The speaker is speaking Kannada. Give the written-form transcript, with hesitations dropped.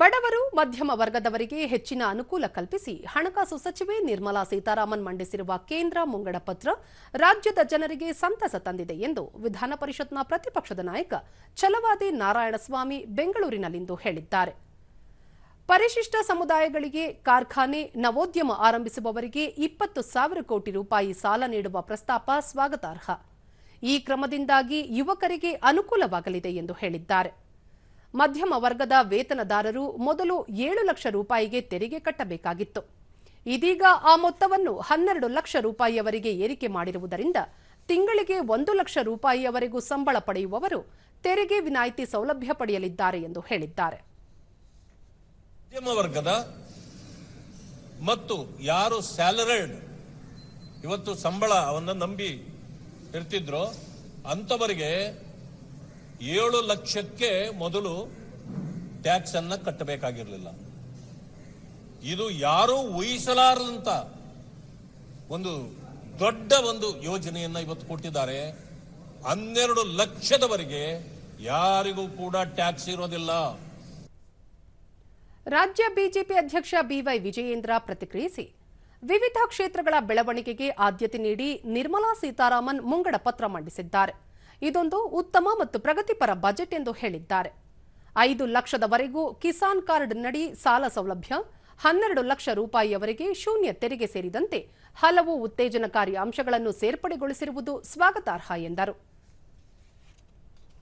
ಬಡವರು ಮಧ್ಯಮ ವರ್ಗದವರಿಗೆ ಹೆಚ್ಚಿನ ಅನುಕೂಲ ಕಲ್ಪಿಸಿ ಹಣಕಾಸು ಸಚಿವೆ ನಿರ್ಮಲಾ ಸೀತಾರಾಮನ್ ಮಂಡಿಸಿರುವ ಕೇಂದ್ರ ಮುಂಗಡ ಪತ್ರ ರಾಜ್ಯದ ಜನರಿಗೆ ಸಂತಸ ತಂದಿದೆ ಎಂದು ವಿಧಾನ ಪರಿಷತ್ನ ಪ್ರತಿಪಕ್ಷದ ನಾಯಕ ಛಲವಾದಿ ನಾರಾಯಣಸ್ವಾಮಿ ಬೆಂಗಳೂರಿನಲ್ಲಿಂದು ಹೇಳಿದ್ದಾರೆ. ಪರಿಶಿಷ್ಟ ಸಮುದಾಯಗಳಿಗೆ ಕಾರ್ಖಾನೆ, ನವೋದ್ಯಮ ಆರಂಭಿಸುವವರಿಗೆ 20,000 ಕೋಟಿ ರೂಪಾಯಿ ಸಾಲ ನೀಡುವ ಪ್ರಸ್ತಾಪ ಸ್ವಾಗತಾರ್ಹ. ಈ ಕ್ರಮದಿಂದಾಗಿ ಯುವಕರಿಗೆ ಅನುಕೂಲವಾಗಲಿದೆ ಎಂದು ಹೇಳಿದ್ದಾರೆ. ಮಧ್ಯಮ ವರ್ಗದ ವೇತನದಾರರು ಮೊದಲು 7 ಲಕ್ಷ ರೂಪಾಯಿಗೆ ತೆರಿಗೆ ಕಟ್ಟಬೇಕಾಗಿತ್ತು. ಇದೀಗ ಆ ಮೊತ್ತವನ್ನು 12 ಲಕ್ಷ ರೂಪಾಯಿಯವರೆಗೆ ಏರಿಕೆ ಮಾಡಿರುವುದರಿಂದ ತಿಂಗಳಿಗೆ 1 ಲಕ್ಷ ರೂಪಾಯಿಯವರೆಗೂ ಸಂಬಳ ಪಡೆಯುವವರು ತೆರಿಗೆ ವಿನಾಯಿತಿ ಸೌಲಭ್ಯ ಪಡೆಯಲಿದ್ದಾರೆ ಎಂದು ಹೇಳಿದ್ದಾರೆ. ಮಧ್ಯಮ ವರ್ಗದ ಮತ್ತು ಯಾರು ಸ್ಯಾಲರಿಡ್ ಇವತ್ತು ಸಂಬಳವನ್ನು ನಂಬಿ ಇರ್ತಿದ್ರೋ ಅಂತವರಿಗೆ 7 ಲಕ್ಷಕ್ಕೆ ಮೊದಲು ಟ್ಯಾಕ್ಸ್ ಅನ್ನ ಕಟ್ಟಬೇಕಾಗಿರಲಿಲ್ಲ. ಇದು ಯಾರೂ ಊಹಿಸಲಾರದಂತ ಒಂದು ದೊಡ್ಡ ಯೋಜನೆಯನ್ನ ಇವತ್ತು ಕೊಟ್ಟಿದ್ದಾರೆ. 12 ಲಕ್ಷದವರೆಗೆ ಯಾರಿಗೂ ಕೂಡ ಟ್ಯಾಕ್ಸ್ ಇರೋದಿಲ್ಲ. ರಾಜ್ಯ ಬಿಜೆಪಿ ಅಧ್ಯಕ್ಷ ಬಿವೈ ವಿಜಯೇಂದ್ರ ಪ್ರತಿಕ್ರಿಯಿಸಿ, ವಿವಿಧ ಕ್ಷೇತ್ರಗಳ ಬೆಳವಣಿಗೆಗೆ ಆದ್ಯತೆ ನೀಡಿ ನಿರ್ಮಲಾ ಸೀತಾರಾಮನ್ ಮುಂಗಡ ಪತ್ರ ಮಂಡಿಸಿದ್ದಾರೆ. ಇದೊಂದು ಉತ್ತಮ ಮತ್ತು ಪ್ರಗತಿಪರ ಬಜೆಟ್ ಎಂದು ಹೇಳಿದ್ದಾರೆ. 5 ಲಕ್ಷದವರೆಗೂ ಕಿಸಾನ್ ಕಾರ್ಡ್ ನಡಿ ಸಾಲ ಸೌಲಭ್ಯ, 12 ಲಕ್ಷ ರೂಪಾಯಿಯವರೆಗೆ ಶೂನ್ಯ ತೆರಿಗೆ ಸೇರಿದಂತೆ ಹಲವು ಉತ್ತೇಜನಕಾರಿ ಅಂಶಗಳನ್ನು ಸೇರ್ಪಡೆಗೊಳಿಸಿರುವುದು ಸ್ವಾಗತಾರ್ಹ ಎಂದರು.